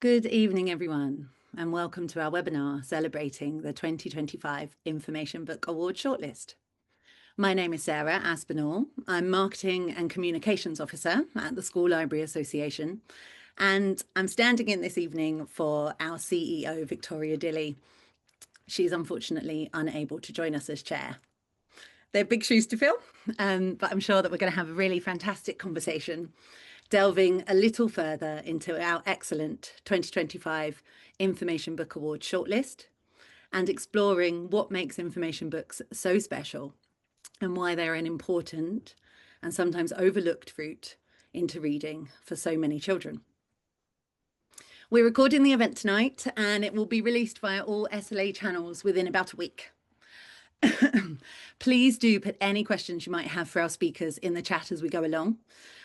Good evening, everyone, and welcome to our webinar celebrating the 2025 Information Book Award shortlist. My name is Saira Aspinall. I'm Marketing and Communications Officer at the School Library Association, and I'm standing in this evening for our CEO, Victoria Dilley. She's unfortunately unable to join us as chair. They're big shoes to fill, but I'm sure that we're going to have a really fantastic conversation, delving a little further into our excellent 2025 Information Book Award shortlist and exploring what makes information books so special and why they're an important and sometimes overlooked route into reading for so many children. We're recording the event tonight and it will be released via all SLA channels within about a week. Please do put any questions you might have for our speakers in the chat as we go along.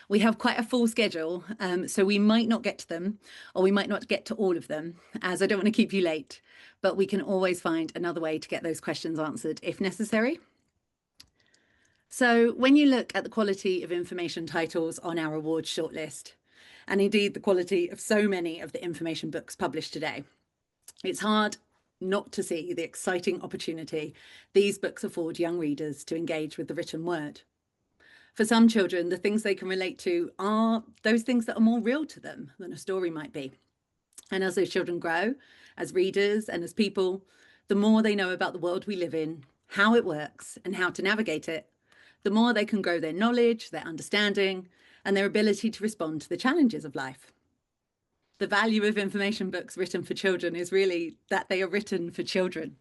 We have quite a full schedule, so we might not get to them, or we might not get to all of them, as I don't want to keep you late, but we can always find another way to get those questions answered if necessary. So when you look at the quality of information titles on our awards shortlist, and indeed the quality of so many of the information books published today, it's hard not to see the exciting opportunity these books afford young readers to engage with the written word. For some children, the things they can relate to are those things that are more real to them than a story might be. And as those children grow, as readers and as people, the more they know about the world we live in, how it works and how to navigate it, the more they can grow their knowledge, their understanding, and their ability to respond to the challenges of life. The value of information books written for children is really that they are written for children.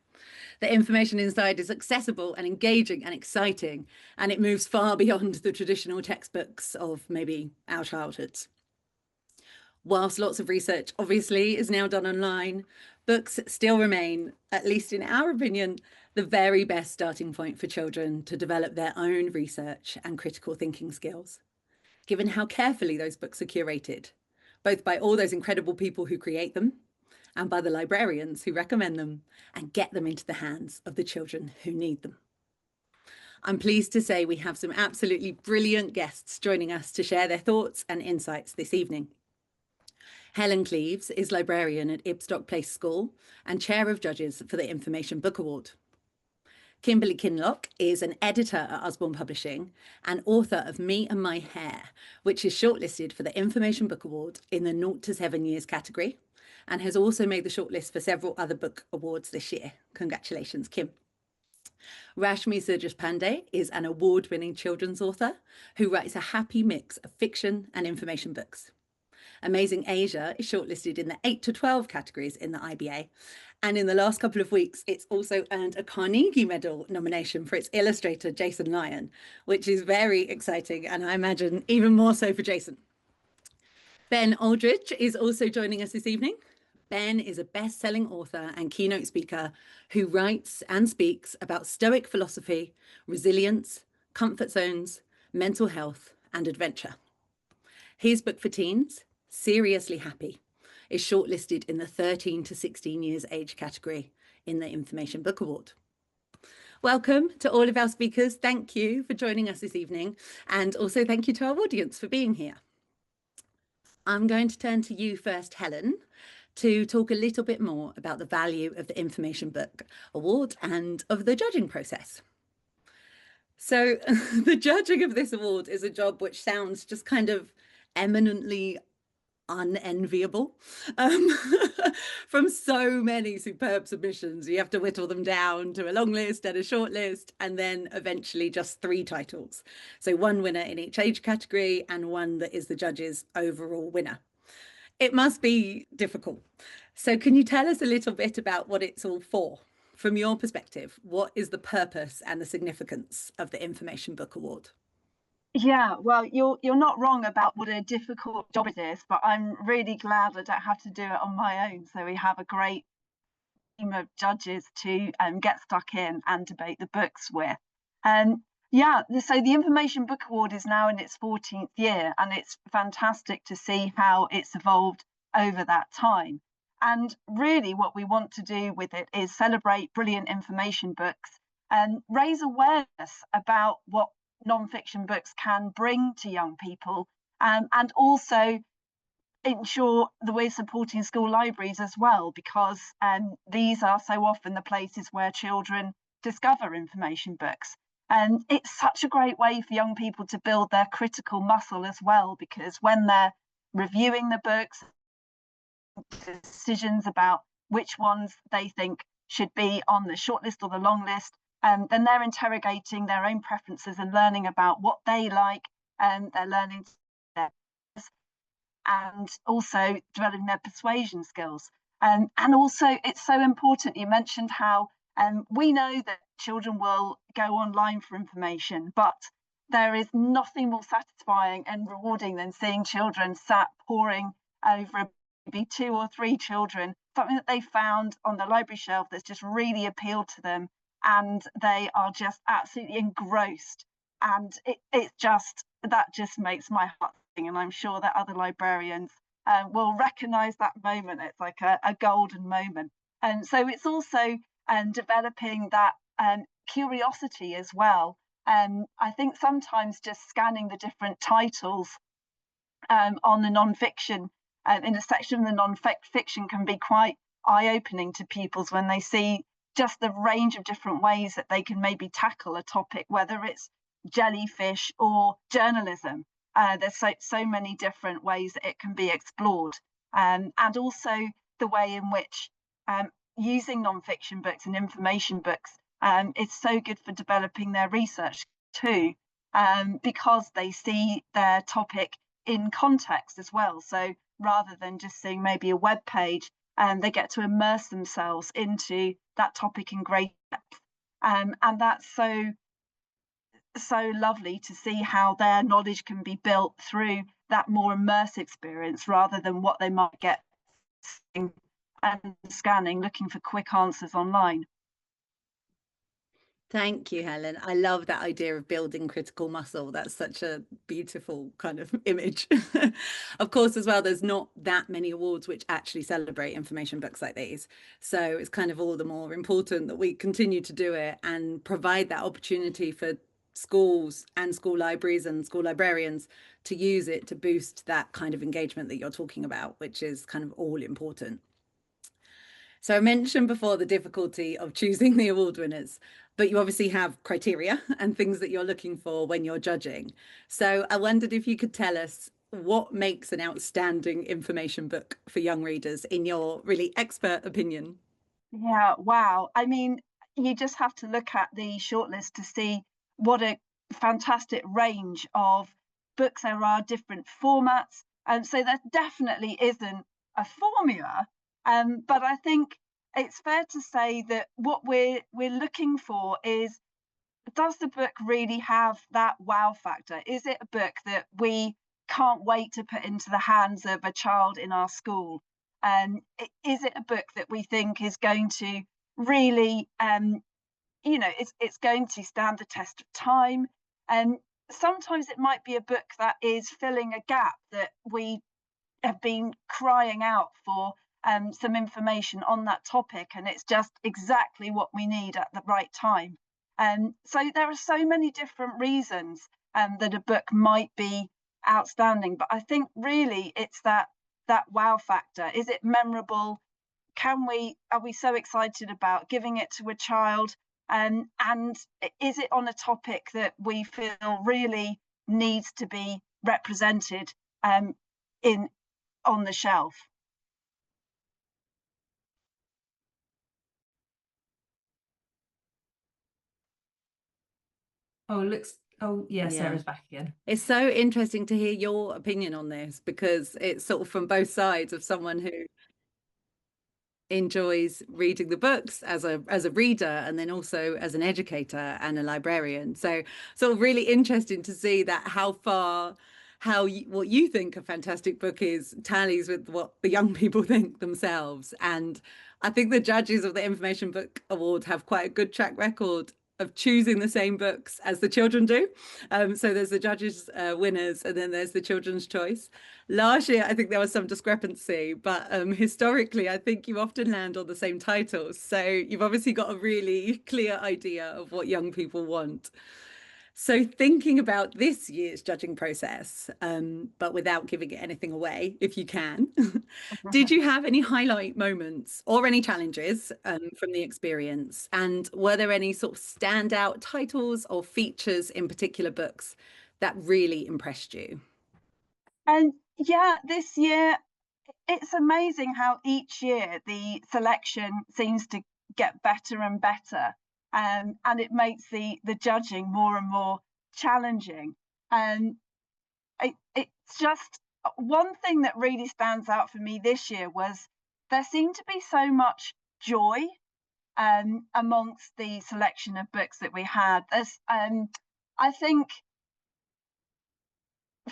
The information inside is accessible and engaging and exciting, and it moves far beyond the traditional textbooks of maybe our childhoods. Whilst lots of research obviously is now done online, books still remain, at least in our opinion, the very best starting point for children to develop their own research and critical thinking skills, given how carefully those books are curated, both by all those incredible people who create them and by the librarians who recommend them and get them into the hands of the children who need them. I'm pleased to say we have some absolutely brilliant guests joining us to share their thoughts and insights this evening. Helen Cleaves is librarian at Ibstock Place School and chair of judges for the Information Book Award. Kimberley Kinloch is an editor at Usborne Publishing and author of Me and My Hair, which is shortlisted for the Information Book Award in the 0 to 7 years category and has also made the shortlist for several other book awards this year. Congratulations, Kim. Rashmi Sirdeshpande is an award-winning children's author who writes a happy mix of fiction and information books. Amazing Asia is shortlisted in the 8 to 12 categories in the IBA. And in the last couple of weeks, it's also earned a Carnegie Medal nomination for its illustrator, Jason Lyon, which is very exciting. And I imagine even more so for Jason. Ben Aldridge is also joining us this evening. Ben is a best-selling author and keynote speaker who writes and speaks about Stoic philosophy, resilience, comfort zones, mental health, and adventure. His book for teens, Seriously Happy, is shortlisted in the 13 to 16 years age category in the Information Book Award. Welcome to all of our speakers. Thank you for joining us this evening. And also thank you to our audience for being here. I'm going to turn to you first, Helen, to talk a little bit more about the value of the Information Book Award and of the judging process. So the judging of this award is a job which sounds just kind of eminently unenviable. From so many superb submissions, you have to whittle them down to a long list and a short list, and then eventually just 3 titles. So 1 winner in each age category and 1 that is the judge's overall winner. It must be difficult. So can you tell us a little bit about what it's all for? From your perspective, what is the purpose and the significance of the Information Book Award? Yeah, well, you're not wrong about what a difficult job it is, but I'm really glad I don't have to do it on my own. So we have a great team of judges to get stuck in and debate the books with. Yeah, so the Information Book Award is now in its 14th year, and it's fantastic to see how it's evolved over that time. And really what we want to do with it is celebrate brilliant information books and raise awareness about what non-fiction books can bring to young people, and also ensure that we're supporting school libraries as well, because these are so often the places where children discover information books. And it's such a great way for young people to build their critical muscle as well, because when they're reviewing the books, decisions about which ones they think should be on the shortlist or the long list, then they're interrogating their own preferences and learning about what they like, and they're learning and also developing their persuasion skills. And also, it's so important. You mentioned how we know that children will go online for information, but there is nothing more satisfying and rewarding than seeing children sat poring over maybe 2 or 3 children, something that they found on the library shelf that's just really appealed to them, and they are just absolutely engrossed. And it just, that just makes my heart sing, and I'm sure that other librarians will recognise that moment. It's like a golden moment. And so it's also developing that curiosity as well. I think sometimes just scanning the different titles on the non-fiction, in a section of the non-fiction, can be quite eye-opening to pupils when they see just the range of different ways that they can maybe tackle a topic, whether it's jellyfish or journalism. There's so many different ways that it can be explored, and also the way in which using non-fiction books and information books is so good for developing their research too, because they see their topic in context as well. So rather than just seeing maybe a web page, they get to immerse themselves into that topic in great depth, and that's so lovely to see how their knowledge can be built through that more immersive experience, rather than what they might get and scanning, looking for quick answers online. Thank you, Helen. I love that idea of building critical muscle. That's such a beautiful kind of image. Of course, as well, there's not that many awards which actually celebrate information books like these. So it's kind of all the more important that we continue to do it and provide that opportunity for schools and school libraries and school librarians to use it to boost that kind of engagement that you're talking about, which is kind of all important. So I mentioned before the difficulty of choosing the award winners, but you obviously have criteria and things that you're looking for when you're judging. So I wondered if you could tell us what makes an outstanding information book for young readers, in your really expert opinion. Yeah, wow. I mean, you just have to look at the shortlist to see what a fantastic range of books there are, different formats. And so there definitely isn't a formula. But I think it's fair to say that what we're looking for is, does the book really have that wow factor? Is it a book that we can't wait to put into the hands of a child in our school? Is it a book that we think is going to really, it's going to stand the test of time? And sometimes it might be a book that is filling a gap that we have been crying out for, some information on that topic, and it's just exactly what we need at the right time. So there are so many different reasons that a book might be outstanding, but I think really it's that wow factor. Is it memorable? Are we so excited about giving it to a child? And is it on a topic that we feel really needs to be represented on the shelf? Oh, yeah, Yeah. Sarah's back again. It's so interesting to hear your opinion on this, because it's sort of from both sides of someone who enjoys reading the books as a reader, and then also as an educator and a librarian. So sort of really interesting to see that how far what you think a fantastic book is tallies with what the young people think themselves. And I think the judges of the Information Book Award have quite a good track record of choosing the same books as the children do. So there's the judges' winners, and then there's the children's choice. Last year, I think there was some discrepancy, but historically, I think you often land on the same titles. So you've obviously got a really clear idea of what young people want. So thinking about this year's judging process, but without giving it anything away, if you can, did you have any highlight moments or any challenges from the experience? And were there any sort of standout titles or features in particular books that really impressed you? And yeah, this year, it's amazing how each year the selection seems to get better and better, and it makes the judging more and more challenging. And it's just one thing that really stands out for me this year was there seemed to be so much joy amongst the selection of books that we had. I think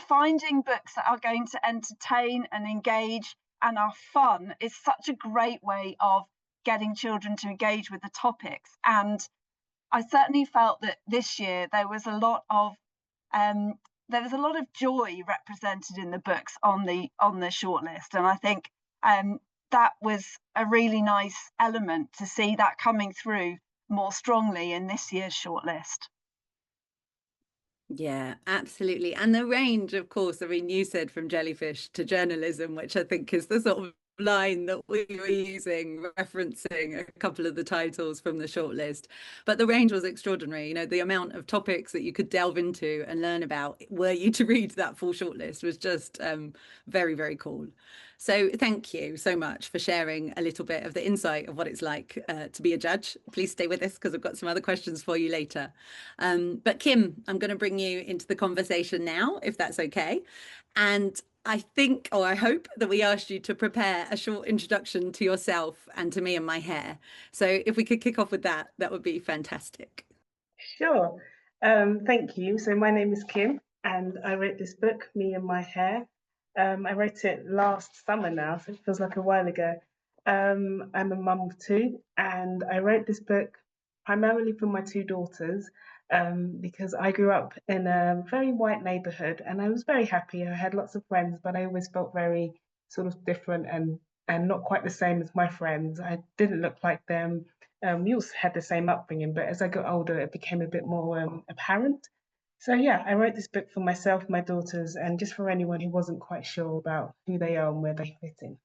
finding books that are going to entertain and engage and are fun is such a great way of getting children to engage with the topics. And I certainly felt that this year there was a lot of joy represented in the books on the shortlist, and I think that was a really nice element to see that coming through more strongly in this year's shortlist. Yeah, absolutely. And the range, of course, I mean, you said from jellyfish to journalism, which I think is the sort of line that we were using, referencing a couple of the titles from the shortlist. But the range was extraordinary. You know, the amount of topics that you could delve into and learn about were you to read that full shortlist was just very, very cool. So thank you so much for sharing a little bit of the insight of what it's like to be a judge. Please stay with us because I've got some other questions for you later. But Kim, I'm going to bring you into the conversation now, if that's okay. And I think, or I hope that we asked you to prepare a short introduction to yourself and to Me and My Hair. So if we could kick off with that, that would be fantastic. Sure. Thank you. So my name is Kim, and I wrote this book, Me and My Hair. I wrote it last summer now, so it feels like a while ago. I'm a mum of two, and I wrote this book primarily for my two daughters, because I grew up in a very white neighborhood, and I was very happy. I had lots of friends, but I always felt very sort of different and not quite the same as my friends. I didn't look like them. We also had the same upbringing, but as I got older, it became a bit more apparent. So yeah, I wrote this book for myself, my daughters, and just for anyone who wasn't quite sure about who they are and where they fit in.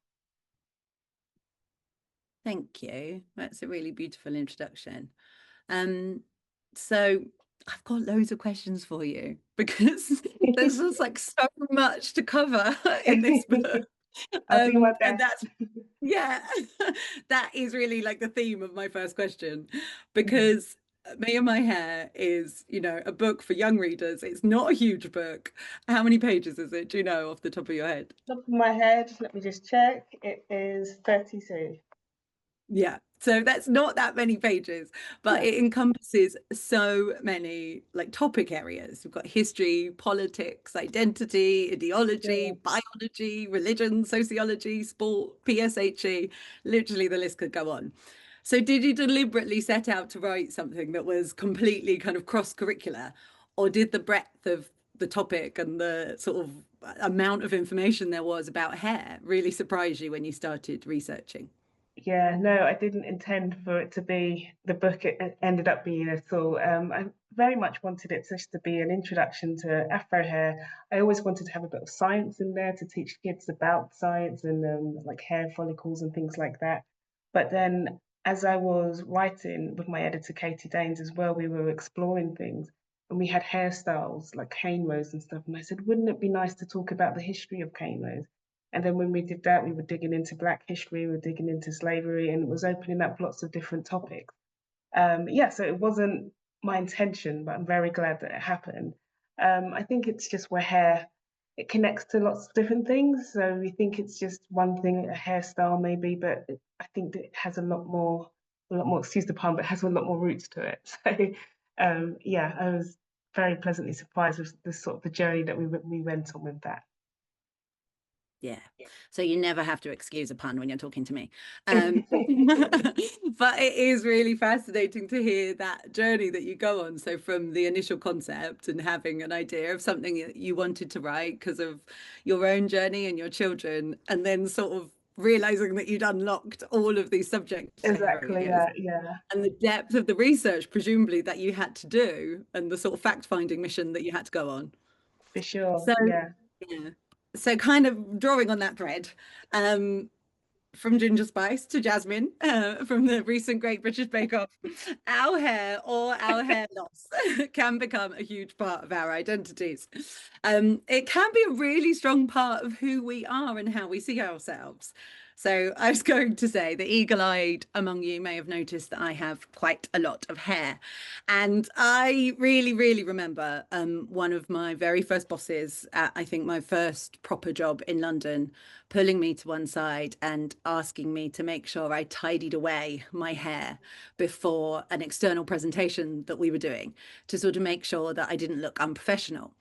Thank you. That's a really beautiful introduction. So I've got loads of questions for you because there's just like so much to cover in this book. I'll do my And best. yeah, that is really like the theme of my first question, because Me and My Hair is, you know, a book for young readers. It's not a huge book. How many pages is it? Do you know off the top of your head? Top of my head, let me just check. It is 32. Yeah, so that's not that many pages, but Yeah. it encompasses so many like topic areas. We've got history, politics, identity, ideology, biology, religion, sociology, sport, PSHE. Literally, the list could go on. So did you deliberately set out to write something that was completely kind of cross-curricular, or did the breadth of the topic and the sort of amount of information there was about hair really surprise you when you started researching? Yeah, no, I didn't intend for it to be the book it ended up being at all. I very much wanted it just to be an introduction to Afro hair. I always wanted to have a bit of science in there to teach kids about science and like hair follicles and things like that. But then as I was writing with my editor Katie Danes as well, we were exploring things and we had hairstyles like cane rows and stuff. And I said, wouldn't it be nice to talk about the history of cane rows? And then when we did that, we were digging into Black history, we were digging into slavery, and it was opening up lots of different topics. Yeah, so it wasn't my intention, but I'm very glad that it happened. I think it's just where hair, it connects to lots of different things. So we think it's just one thing, a hairstyle maybe, but I think that it has a lot more, excuse the pun, but it has a lot more roots to it. So yeah, I was very pleasantly surprised with the sort of the journey that we went on with that. Yeah. So you never have to excuse a pun when you're talking to me. But it is really fascinating to hear that journey that you go on. So from the initial concept and having an idea of something that you wanted to write because of your own journey and your children, and then sort of realizing that you'd unlocked all of these subject Exactly, areas yeah. and the depth of the research, presumably, that you had to do, and the sort of fact-finding mission that you had to go on. For sure, So, yeah. yeah. So kind of drawing on that thread, from Ginger Spice to Jasmine, from the recent Great British Bake Off, our hair or our hair loss can become a huge part of our identities. It can be a really strong part of who we are and how we see ourselves. So I was going to say the eagle-eyed among you may have noticed that I have quite a lot of hair. And I really, really remember one of my very first bosses at, I think, my first proper job in London, pulling me to one side and asking me to make sure I tidied away my hair before an external presentation that we were doing, to sort of make sure that I didn't look unprofessional.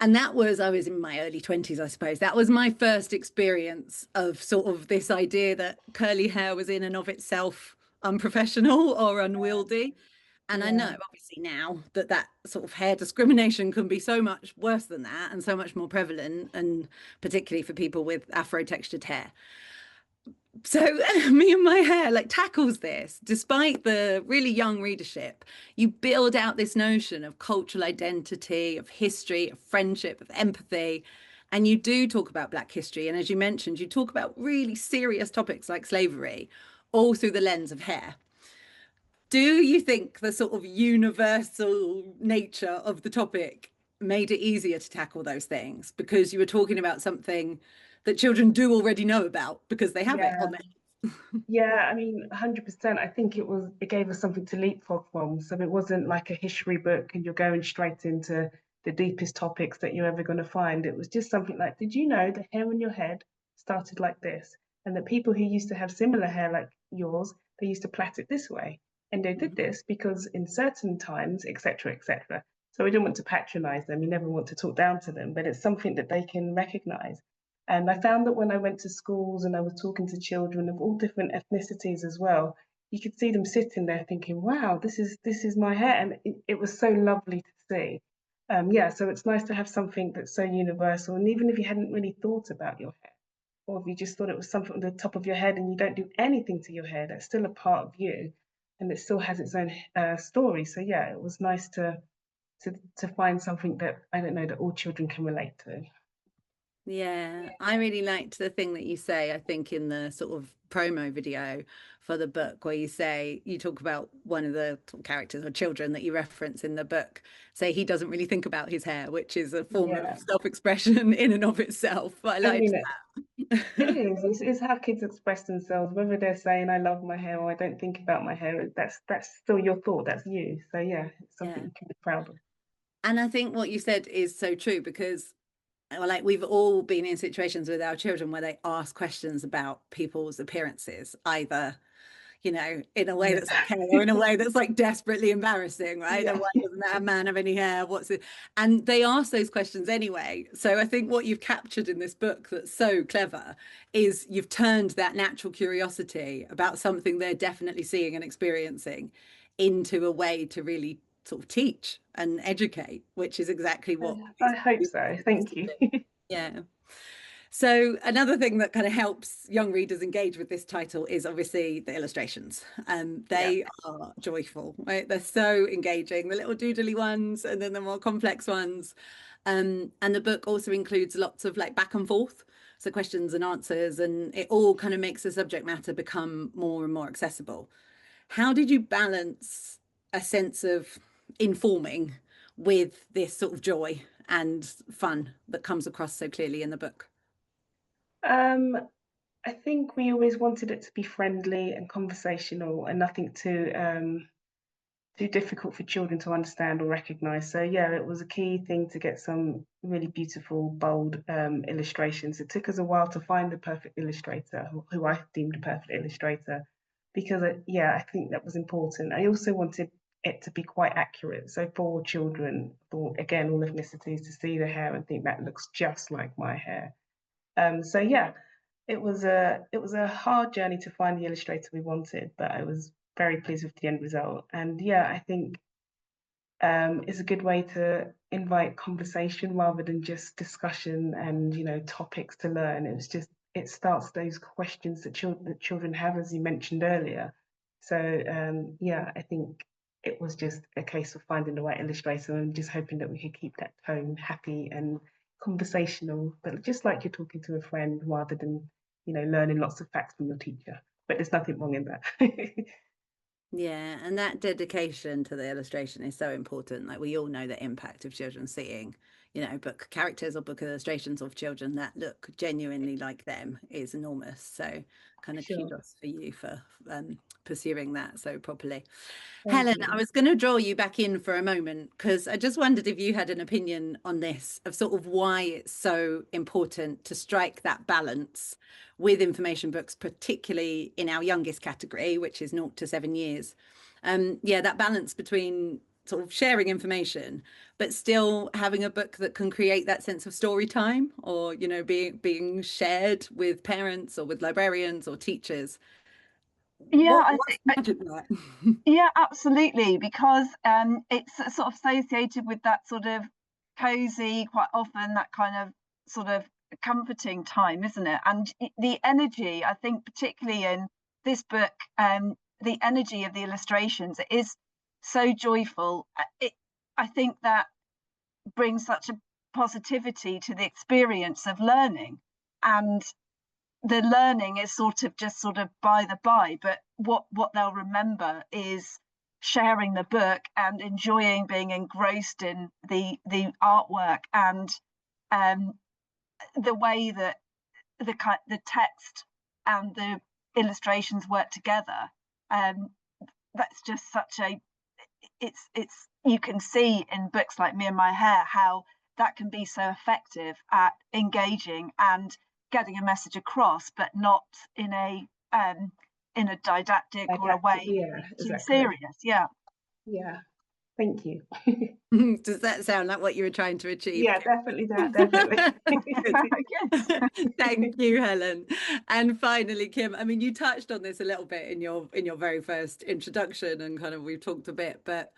And I was in my early 20s, I suppose. That was my first experience of sort of this idea that curly hair was in and of itself unprofessional or unwieldy. And I know, obviously, now that that sort of hair discrimination can be so much worse than that and so much more prevalent, and particularly for people with Afro textured hair. So me and my hair like tackles this, despite the really young readership. You build out this notion of cultural identity, of history, of friendship, of empathy. And you do talk about Black history. And as you mentioned, you talk about really serious topics like slavery, all through the lens of hair. Do you think the sort of universal nature of the topic made it easier to tackle those things because you were talking about something that children do already know about because they have it on there? Yeah, I mean, 100%. I think it gave us something to leapfrog from. So it wasn't like a history book and you're going straight into the deepest topics that you're ever going to find. It was just something like, did you know the hair on your head started like this? And that people who used to have similar hair like yours, they used to plait it this way. And they did this because in certain times, etc., etc. So we didn't want to patronize them. You never want to talk down to them, but it's something that they can recognize. And I found that when I went to schools and I was talking to children of all different ethnicities as well, you could see them sitting there thinking, "Wow, this is my hair," and it was so lovely to see. Yeah, so it's nice to have something that's so universal, and even if you hadn't really thought about your hair, or if you just thought it was something on the top of your head and you don't do anything to your hair, that's still a part of you, and it still has its own story. So yeah, it was nice to find something that I don't know that all children can relate to. Yeah, I really liked the thing that you say, I think, in the sort of promo video for the book, where you talk about one of the characters or children that you reference in the book, say he doesn't really think about his hair, which is a form Yeah. of self-expression in and of itself. But I liked mean, that. It is. It's how kids express themselves, whether they're saying "I love my hair" or "I don't think about my hair." That's still your thought. That's you. So yeah, it's something Yeah. you can be proud of. And I think what you said is so true because, well, like, we've all been in situations with our children where they ask questions about people's appearances, either, in a way that's okay or in a way that's like desperately embarrassing, right? Yeah. And why doesn't that man have any hair? What's it? And they ask those questions anyway. So I think what you've captured in this book that's so clever is you've turned that natural curiosity about something they're definitely seeing and experiencing into a way to really sort of teach and educate, which is exactly what I hope so. Thank you. yeah. So another thing that kind of helps young readers engage with this title is obviously the illustrations. They are joyful, right? They're so engaging, the little doodly ones and then the more complex ones. And the book also includes lots of like back and forth, so questions and answers, and it all kind of makes the subject matter become more and more accessible. How did you balance a sense of informing with this sort of joy and fun that comes across so clearly in the book? Um, I think we always wanted it to be friendly and conversational and nothing too difficult for children to understand or recognize. So yeah, it was a key thing to get some really beautiful, bold illustrations. It took us a while to find the perfect illustrator, who I deemed a perfect illustrator, because yeah, I think that was important. I also wanted it to be quite accurate. So for children, for again, all ethnicities, to see the hair and think that looks just like my hair. So yeah, it was a hard journey to find the illustrator we wanted, but I was very pleased with the end result. And yeah, I think it's a good way to invite conversation rather than just discussion and topics to learn. It was just it starts those questions that children have, as you mentioned earlier. So yeah, I think it was just a case of finding the right illustrator and just hoping that we could keep that tone happy and conversational, but just like you're talking to a friend rather than, you know, learning lots of facts from your teacher. But there's nothing wrong in that. Yeah, and that dedication to the illustration is so important. Like, we all know the impact of children seeing, you know, book characters or book illustrations of children that look genuinely like them is enormous. So kind of Sure. kudos for you for pursuing that so properly. Thank Helen, you. I was going to draw you back in for a moment because I just wondered if you had an opinion on this, of sort of why it's so important to strike that balance with information books, particularly in our youngest category, which is 0 to 7 years. Yeah, that balance between sort of sharing information, but still having a book that can create that sense of story time, or, you know, being shared with parents or with librarians or teachers. Yeah, What's the magic of that? yeah, absolutely, because it's sort of associated with that sort of cozy, quite often that kind of sort of comforting time, isn't it? And the energy, I think, particularly in this book, the energy of the illustrations, it is so joyful. I think that brings such a positivity to the experience of learning, and the learning is sort of just sort of by the by, but what they'll remember is sharing the book and enjoying being engrossed in the artwork, and the way that the text and the illustrations work together. That's just such a it's you can see in books like Me and My Hair how that can be so effective at engaging and getting a message across, but not in a didactic or a way Yeah, too exactly. serious. Yeah. Yeah, thank you. Does that sound like what you were trying to achieve? Yeah, definitely that, definitely. Thank you, Helen. And finally, Kim, I mean, you touched on this a little bit in your very first introduction, and kind of we've talked a bit, but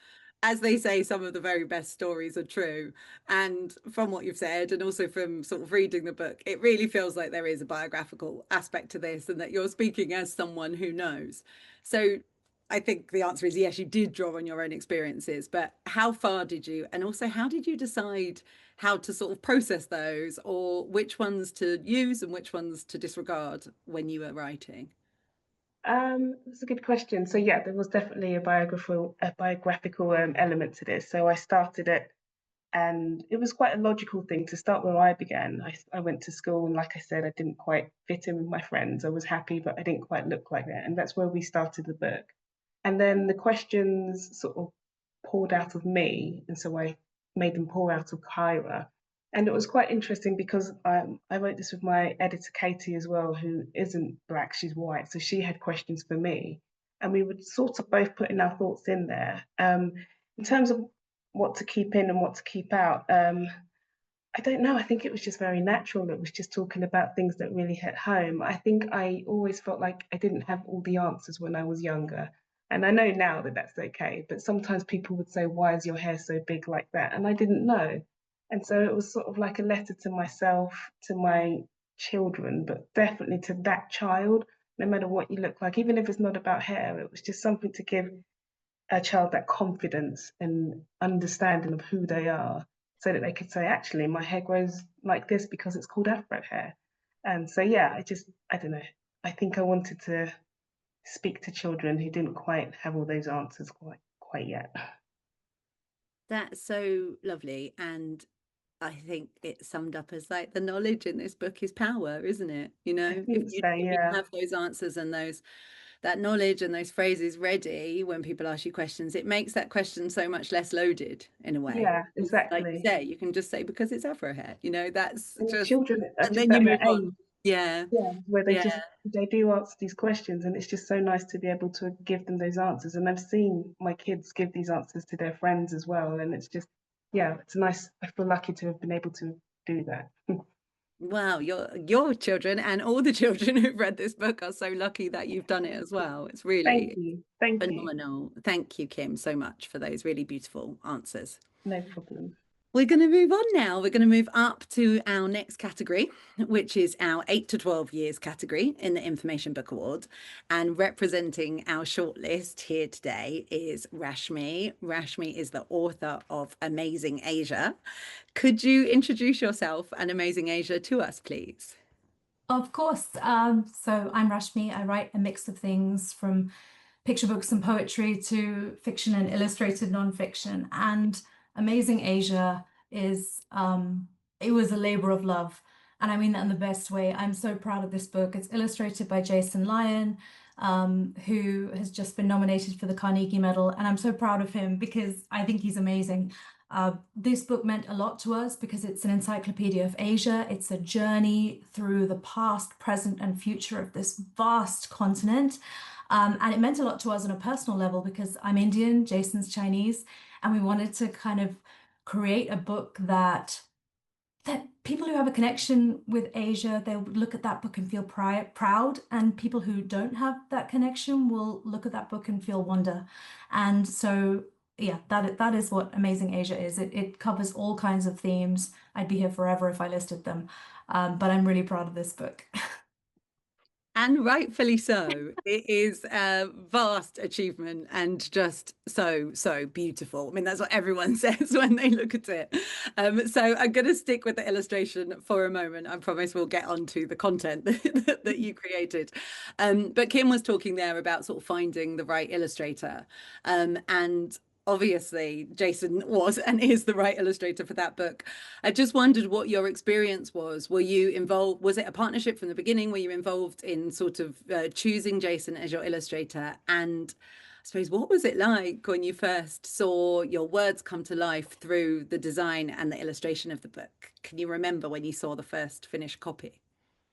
as they say, some of the very best stories are true. And from what you've said, and also from sort of reading the book, it really feels like there is a biographical aspect to this, and that you're speaking as someone who knows. So I think the answer is yes, you did draw on your own experiences, but how far did you? And also, how did you decide how to sort of process those, or which ones to use and which ones to disregard when you were writing? That's a good question. So yeah, there was definitely a biographical element to this. So I started it, and it was quite a logical thing to start where I began. I went to school, and like I said, I didn't quite fit in with my friends. I was happy, but I didn't quite look like that. And that's where we started the book. And then the questions sort of poured out of me, and so I made them pour out of Kyra. And it was quite interesting because I wrote this with my editor Katie as well, who isn't black, she's white, so she had questions for me, and we would sort of both put in our thoughts in there. In terms of what to keep in and what to keep out, I don't know. I think it was just very natural. It was just talking about things that really hit home. I think I always felt like I didn't have all the answers when I was younger. And I know now that that's okay. But sometimes people would say, "Why is your hair so big like that?" And I didn't know. And so it was sort of like a letter to myself, to my children, but definitely to that child, no matter what you look like, even if it's not about hair, it was just something to give a child that confidence and understanding of who they are, so that they could say, actually, my hair grows like this because it's called Afro hair. And so, yeah, I don't know. I think I wanted to speak to children who didn't quite have all those answers quite yet. That's so lovely. And I think it's summed up as like the knowledge in this book is power, isn't it? You I know, think so, if you yeah. have those answers and that knowledge and those phrases ready when people ask you questions, it makes that question so much less loaded in a way. Yeah, It's like you exactly. say, you can just say because it's Afro hair, you know, that's And the just, children are and just then you at move that on. age, Yeah. yeah, where Yeah. they do ask these questions, and it's just so nice to be able to give them those answers. And I've seen my kids give these answers to their friends as well, and it's just, yeah, it's nice. I feel lucky to have been able to do that. Wow, your children and all the children who've read this book are so lucky that you've done it as well. It's Thank really you. Thank you. phenomenal. Thank you, Kim, so much for those really beautiful answers. No problem. We're going to move on now. We're going to move up to our next category, which is our 8 to 12 years category in the Information Book Award. And representing our shortlist here today is Rashmi. Rashmi is the author of Amazing Asia. Could you introduce yourself and Amazing Asia to us, please? Of course. So I'm Rashmi. I write a mix of things from picture books and poetry to fiction and illustrated nonfiction. And Amazing Asia is, it was a labor of love. And I mean that in the best way. I'm so proud of this book. It's illustrated by Jason Lyon, who has just been nominated for the Carnegie Medal. And I'm so proud of him because I think he's amazing. This book meant a lot to us because it's an encyclopedia of Asia. It's a journey through the past, present, and future of this vast continent. And it meant a lot to us on a personal level because I'm Indian, Jason's Chinese, and we wanted to kind of create a book that people who have a connection with Asia, they would look at that book and feel proud, and people who don't have that connection will look at that book and feel wonder. And so, yeah, that is what Amazing Asia is. It covers all kinds of themes. I'd be here forever if I listed them, but I'm really proud of this book. And rightfully so. It is a vast achievement and just so, so beautiful. I mean, that's what everyone says when they look at it. So I'm going to stick with the illustration for a moment. I promise we'll get onto the content that you created. But Kim was talking there about sort of finding the right illustrator. And obviously Jason was and is the right illustrator for that book. I just wondered what your experience was. Were you involved? Was it a partnership from the beginning? Were you involved in sort of choosing Jason as your illustrator? And I suppose, what was it like when you first saw your words come to life through the design and the illustration of the book? Can you remember when you saw the first finished copy?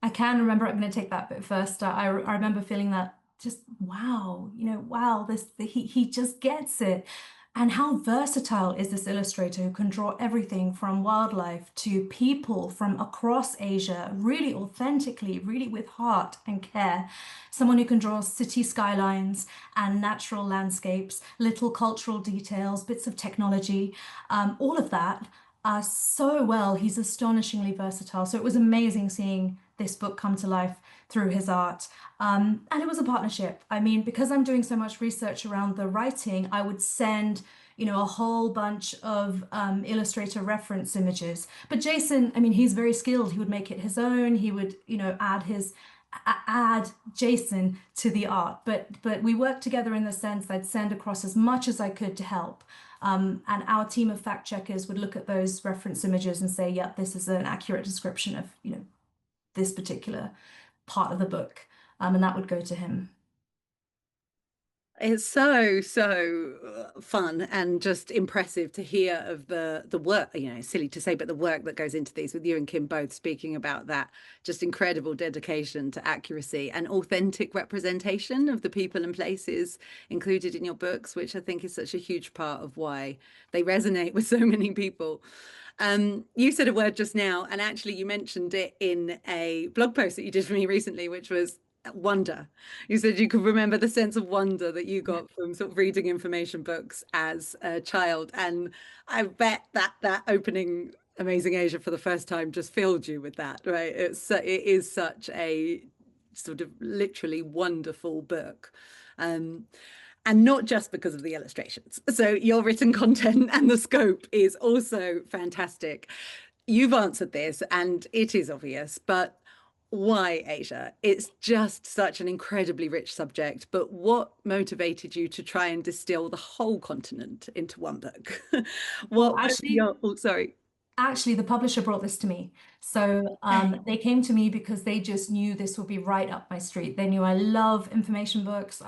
I can remember. I'm going to take that bit first. I remember feeling that just, wow, wow, he just gets it. And how versatile is this illustrator who can draw everything from wildlife to people from across Asia, really authentically, really with heart and care. Someone who can draw city skylines and natural landscapes, little cultural details, bits of technology, all of that so well. He's astonishingly versatile. So it was amazing seeing this book come to life through his art. And it was a partnership. I mean, because I'm doing so much research around the writing, I would send, a whole bunch of illustrator reference images. But Jason, I mean, he's very skilled. He would make it his own. He would, add Jason to the art. But we worked together in the sense I'd send across as much as I could to help. And our team of fact checkers would look at those reference images and say, yep, this is an accurate description of, this particular part of the book, and that would go to him. It's so fun and just impressive to hear of the work, silly to say, but the work that goes into these, with you and Kim both speaking about that, just incredible dedication to accuracy and authentic representation of the people and places included in your books, which I think is such a huge part of why they resonate with so many people. You said a word just now, and actually you mentioned it in a blog post that you did for me recently, which was wonder. You said you could remember the sense of wonder that you got from sort of reading information books as a child. And I bet that opening Amazing Asia for the first time just filled you with that, right? It is such a sort of literally wonderful book. And not just because of the illustrations. So your written content and the scope is also fantastic. You've answered this and it is obvious, but why Asia? It's just such an incredibly rich subject, but what motivated you to try and distill the whole continent into one book? Actually, the publisher brought this to me. So they came to me because they just knew this would be right up my street. They knew I love information books.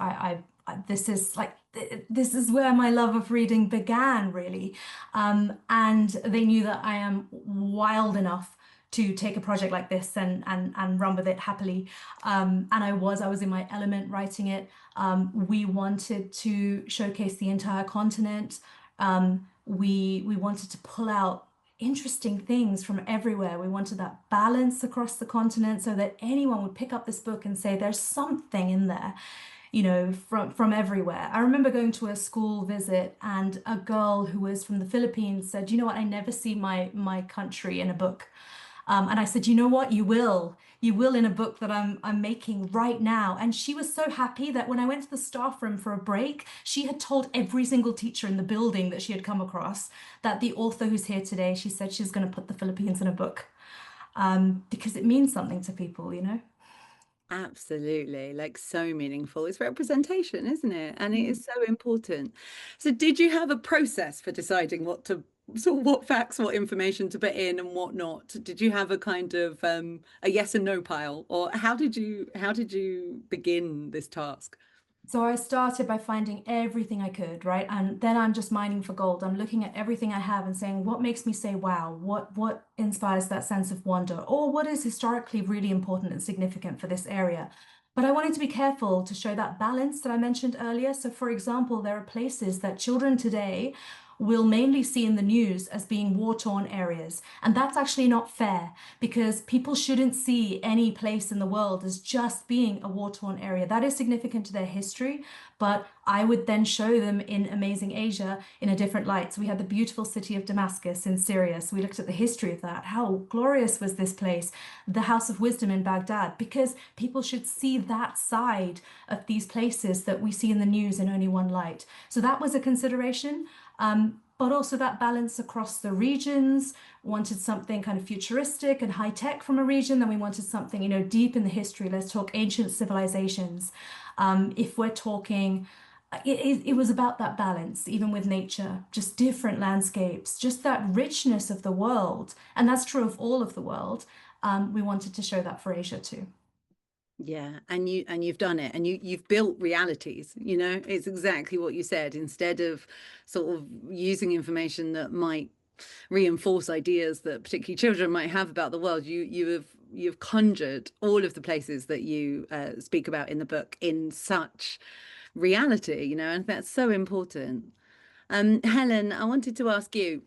This is where my love of reading began, really. And they knew that I am wild enough to take a project like this and run with it happily. And I was in my element writing it. We wanted to showcase the entire continent. We wanted to pull out interesting things from everywhere. We wanted that balance across the continent so that anyone would pick up this book and say, there's something in there. you know, from everywhere. I remember going to a school visit and a girl who was from the Philippines said, you know what, I never see my country in a book. And I said, you know what, you will in a book that I'm making right now. And she was so happy that when I went to the staff room for a break, she had told every single teacher in the building that she had come across that the author who's here today, she said she's going to put the Philippines in a book, because it means something to people, you know. Absolutely, like so meaningful. It's representation, isn't it? And it is so important. So did you have a process for deciding what to sort of what facts, what information to put in and what not? Did you have a kind of a yes and no pile, or how did you begin this task? So I started by finding everything I could, right? And then I'm just mining for gold. I'm looking at everything I have and saying, what makes me say, wow, what inspires that sense of wonder, or what is historically really important and significant for this area? But I wanted to be careful to show that balance that I mentioned earlier. So for example, there are places that children today will mainly see in the news as being war-torn areas. And that's actually not fair, because people shouldn't see any place in the world as just being a war-torn area. That is significant to their history, but I would then show them in Amazing Asia in a different light. So we had the beautiful city of Damascus in Syria. So we looked at the history of that. How glorious was this place? The House of Wisdom in Baghdad, because people should see that side of these places that we see in the news in only one light. So that was a consideration. But also that balance across the regions. Wanted something kind of futuristic and high tech from a region, then we wanted something, you know, deep in the history. Let's talk ancient civilizations. If we're talking, it was about that balance, even with nature, just different landscapes, just that richness of the world. And that's true of all of the world. We wanted to show that for Asia too. Yeah, and you've done it, and you've built realities, you know. It's exactly what you said. Instead of sort of using information that might reinforce ideas that particularly children might have about the world, you've conjured all of the places that you speak about in the book in such reality, you know, and that's so important. Helen, I wanted to ask you,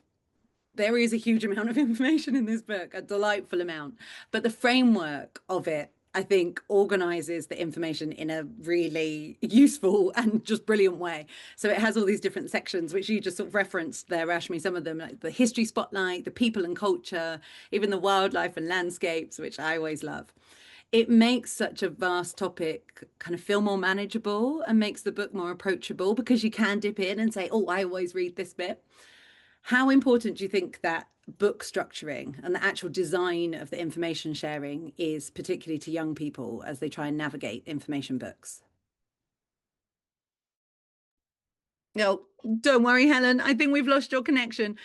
there is a huge amount of information in this book, a delightful amount, but the framework of it, I think, organizes the information in a really useful and just brilliant way. So it has all these different sections, which you just sort of referenced there, Rashmi, some of them, like the history spotlight, the people and culture, even the wildlife and landscapes, which I always love. It makes such a vast topic kind of feel more manageable and makes the book more approachable, because you can dip in and say, oh, I always read this bit. How important do you think that book structuring and the actual design of the information sharing is, particularly to young people as they try and navigate information books? No, don't worry, Helen. I think we've lost your connection.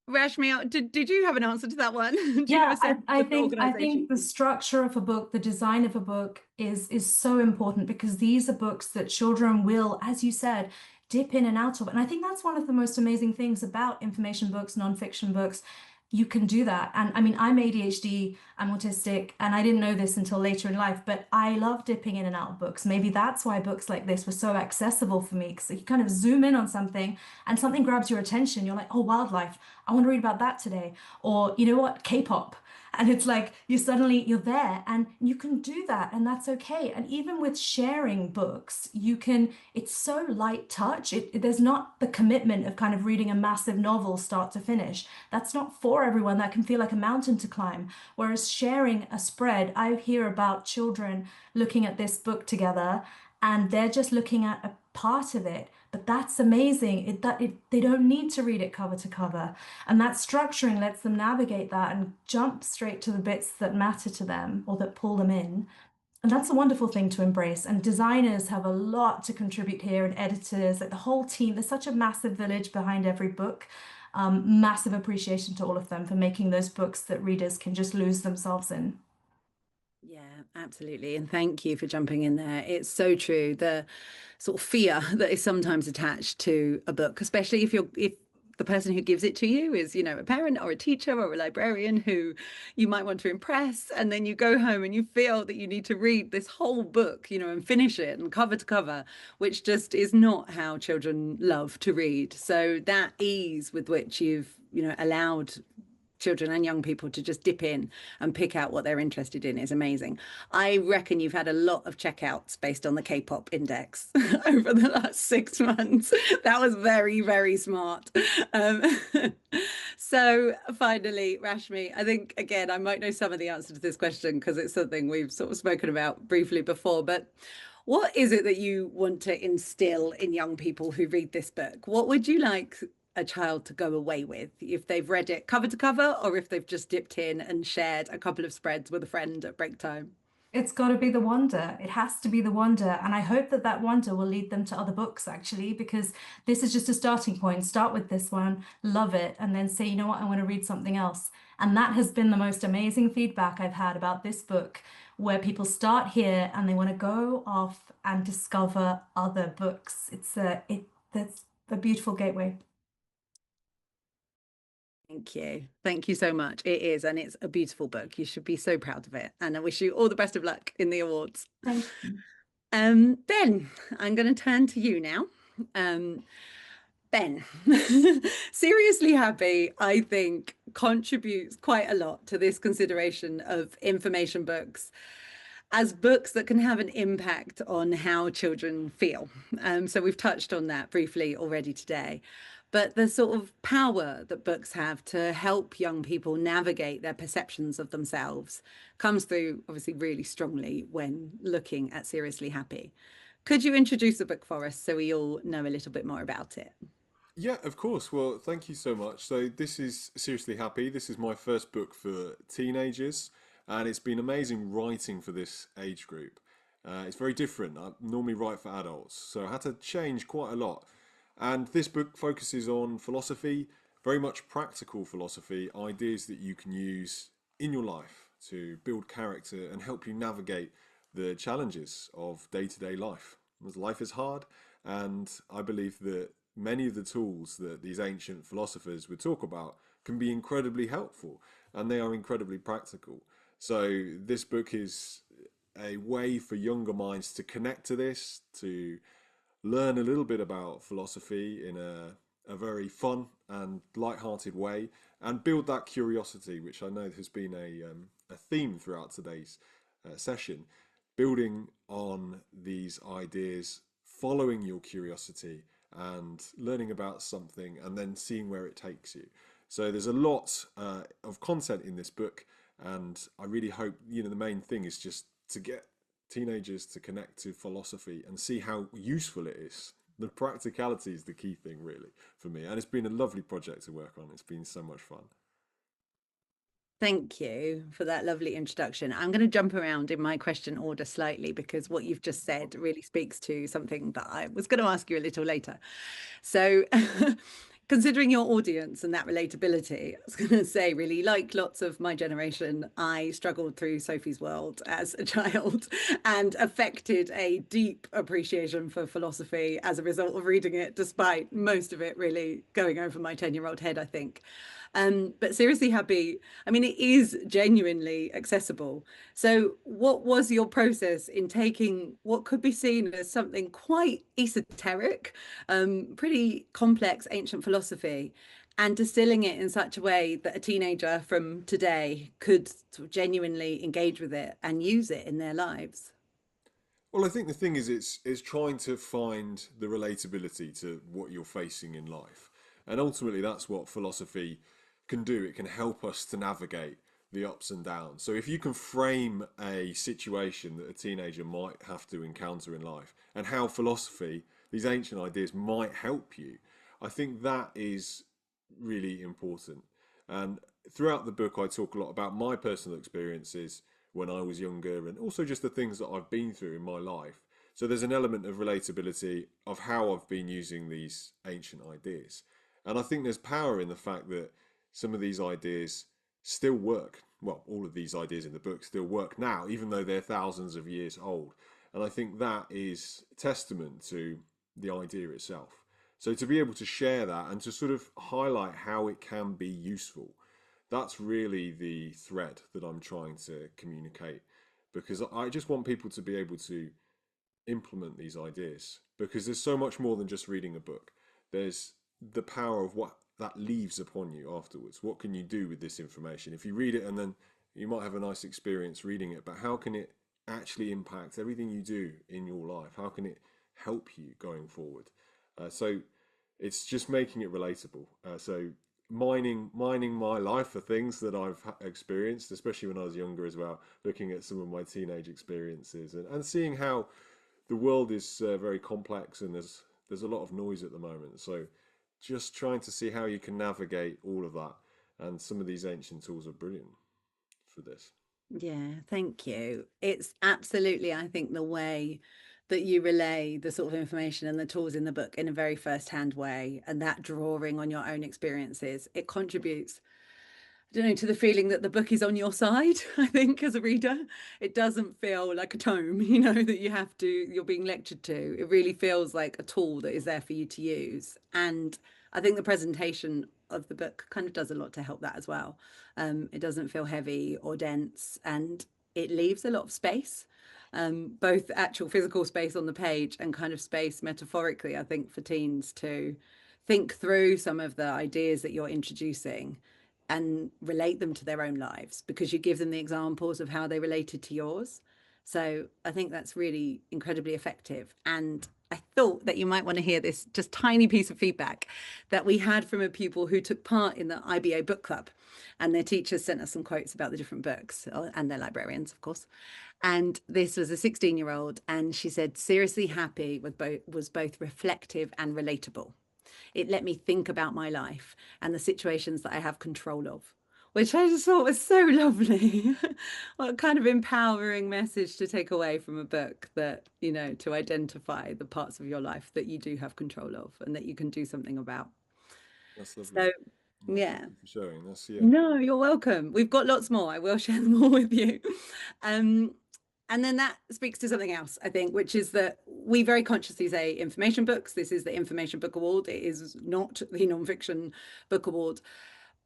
Rashmi, did you have an answer to that one? Do you have a sense I of the think organization? the structure of a book, the design of a book is so important, because these are books that children will, as you said, dip in and out of. And I think that's one of the most amazing things about information books, nonfiction books. You can do that. And I mean, I'm ADHD, I'm autistic, and I didn't know this until later in life, but I love dipping in and out of books. Maybe that's why books like this were so accessible for me, because you kind of zoom in on something and something grabs your attention. You're like, oh, wildlife, I want to read about that today. Or, you know what, K-pop. And it's like you're there, and you can do that, and that's okay. And even with sharing books, it's so light touch. There's not the commitment of kind of reading a massive novel start to finish. That's not for everyone. That can feel like a mountain to climb. Whereas sharing a spread, I hear about children looking at this book together, and they're just looking at a part of it. But that's amazing. They don't need to read it cover to cover. And that structuring lets them navigate that and jump straight to the bits that matter to them or that pull them in. And that's a wonderful thing to embrace. And designers have a lot to contribute here, and editors, like the whole team. There's such a massive village behind every book. Massive appreciation to all of them for making those books that readers can just lose themselves in. Yeah, absolutely. And thank you for jumping in there. It's so true. The sort of fear that is sometimes attached to a book, especially if the person who gives it to you is, you know, a parent or a teacher or a librarian who you might want to impress. And then you go home and you feel that you need to read this whole book, you know, and finish it and cover to cover, which just is not how children love to read. So that ease with which you've, you know, allowed children and young people to just dip in and pick out what they're interested in is amazing. I reckon you've had a lot of checkouts based on the K-pop index over the last 6 months. That was very, very smart. So finally, Rashmi, I think, again, I might know some of the answer to this question because it's something we've sort of spoken about briefly before, but what is it that you want to instill in young people who read this book? What would you like a child to go away with if they've read it cover to cover, or if they've just dipped in and shared a couple of spreads with a friend at break time? It's got to be the wonder. It has to be the wonder. And I hope that that wonder will lead them to other books, actually, because this is just a starting point. Start with this one, love it, and then say, you know what, I want to read something else. And that has been the most amazing feedback I've had about this book, where people start here and they want to go off and discover other books. That's a beautiful gateway. Thank you. Thank you so much. It is, and it's a beautiful book. You should be so proud of it. And I wish you all the best of luck in the awards. Thank you. Ben, I'm going to turn to you now. Ben, Seriously Happy, I think, contributes quite a lot to this consideration of information books as books that can have an impact on how children feel. So we've touched on that briefly already today. But the sort of power that books have to help young people navigate their perceptions of themselves comes through, obviously, really strongly when looking at Seriously Happy. Could you introduce the book for us so we all know a little bit more about it? Yeah, of course. Well, thank you so much. So this is Seriously Happy. This is my first book for teenagers, and it's been amazing writing for this age group. It's very different. I normally write for adults, so I had to change quite a lot. And this book focuses on philosophy, very much practical philosophy, ideas that you can use in your life to build character and help you navigate the challenges of day-to-day life. Because life is hard, and I believe that many of the tools that these ancient philosophers would talk about can be incredibly helpful, and they are incredibly practical. So this book is a way for younger minds to connect to this, to learn a little bit about philosophy in a very fun and light-hearted way, and build that curiosity, which I know has been a theme throughout today's session. Building on these ideas, following your curiosity, and learning about something, and then seeing where it takes you. So there's a lot of content in this book, and I really hope, the main thing is just to get teenagers to connect to philosophy and see how useful it is. The practicality is the key thing, really, for me. And it's been a lovely project to work on. It's been so much fun. Thank you for that lovely introduction. I'm going to jump around in my question order slightly because what you've just said really speaks to something that I was going to ask you a little later. So considering your audience and that relatability, I was going to say, really, like lots of my generation, I struggled through Sophie's World as a child and affected a deep appreciation for philosophy as a result of reading it, despite most of it really going over my 10-year-old head, I think. But Seriously Happy, I mean, it is genuinely accessible. So what was your process in taking what could be seen as something quite esoteric, pretty complex ancient philosophy, and distilling it in such a way that a teenager from today could sort of genuinely engage with it and use it in their lives? Well, I think the thing is, it's trying to find the relatability to what you're facing in life. And ultimately, that's what philosophy can do. It can help us to navigate the ups and downs. So if you can frame a situation that a teenager might have to encounter in life and how philosophy, these ancient ideas, might help you, I think that is really important. And throughout the book, I talk a lot about my personal experiences when I was younger, and also just the things that I've been through in my life. So there's an element of relatability of how I've been using these ancient ideas. And I think there's power in the fact that some of these ideas still work. Well, all of these ideas in the book still work now, even though they're thousands of years old. And I think that is testament to the idea itself. So to be able to share that and to sort of highlight how it can be useful, that's really the thread that I'm trying to communicate, because I just want people to be able to implement these ideas, because there's so much more than just reading a book. There's the power of what that leaves upon you afterwards. What can you do with this information? If you read it and then you might have a nice experience reading it, but how can it actually impact everything you do in your life? How can it help you going forward? So it's just making it relatable. So mining my life for things that I've experienced, especially when I was younger as well, looking at some of my teenage experiences and seeing how the world is very complex and there's a lot of noise at the moment. So just trying to see how you can navigate all of that. And some of these ancient tools are brilliant for this. Yeah, thank you. It's absolutely, I think, the way that you relay the sort of information and the tools in the book in a very first-hand way, and that drawing on your own experiences, it contributes, I don't know, to the feeling that the book is on your side. I think as a reader, it doesn't feel like a tome, you know, that you're being lectured to. It really feels like a tool that is there for you to use. And I think the presentation of the book kind of does a lot to help that as well. It doesn't feel heavy or dense, and it leaves a lot of space, both actual physical space on the page and kind of space metaphorically, I think, for teens to think through some of the ideas that you're introducing and relate them to their own lives, because you give them the examples of how they related to yours. So I think that's really incredibly effective. And I thought that you might want to hear this just tiny piece of feedback that we had from a pupil who took part in the IBA book club, and their teachers sent us some quotes about the different books, and their librarians, of course. And this was a 16-year-old, and she said, "Seriously Happy was both reflective and relatable. It let me think about my life and the situations that I have control of," which I just thought was so lovely. What a kind of empowering message to take away from a book, that, you know, to identify the parts of your life that you do have control of and that you can do something about. That's lovely. So, Well, yeah. thank you for sharing. That's, yeah. No, you're welcome. We've got lots more. I will share them all with you. And then that speaks to something else, I think, which is that we very consciously say information books. This is the Information Book Award. It is not the Nonfiction Book Award.